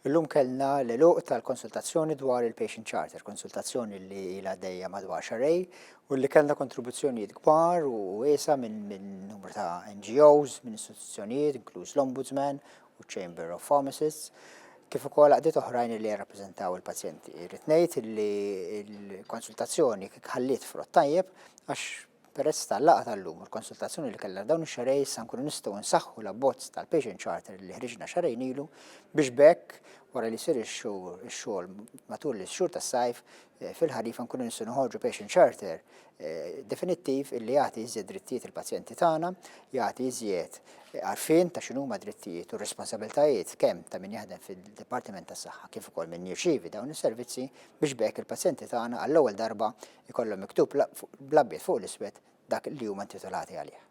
Illum kellna l-eluq tal-konsultazzjoni dwar il-Patient Charter, konsultazzjoni li ilha għaddejja madwar xarej u li kellna kontribuzzjonijiet kbar u wiesa minn numru ta' NGOs, minn istituzzjonijiet, inkluż l-Ombudsman u Chamber of Pharmacists, kif ukoll għaqdiet oħrajn li jirrappreżentaw il-pazjenti. Irrid ngħid li l-konsultazzjoni ħalliet frott tajjeb għax peress tal-laqgħa tal-lum u l-konsultazzjoni li kellha dawn ix-xarej issa nkunu nistgħu nsaħħu l-abbozz tal-Patient Charter li ħriġna xarejn ilu biex bekk wara li jsir ix-xogħol matul ix-xhur tas-sajf fil-ħarifa nkunu nistgħu noħorġu Patient Charter definittiv illi jagħti iżjed drittijiet il-pazjenti tagħna, jagħti iżjed għarfien ta' x'inhuma drittijiet u responsabiltajiet kemm ta' min jaħdem fil-Dipartiment tas-Saħħa kif ukoll min jirċievi dawn is-servizzi biex bekk il-pazjenti tagħna għall-ewwel darba ikollhom miktub bl-abjad fuq l-iswed dak li huma intitolati għalih.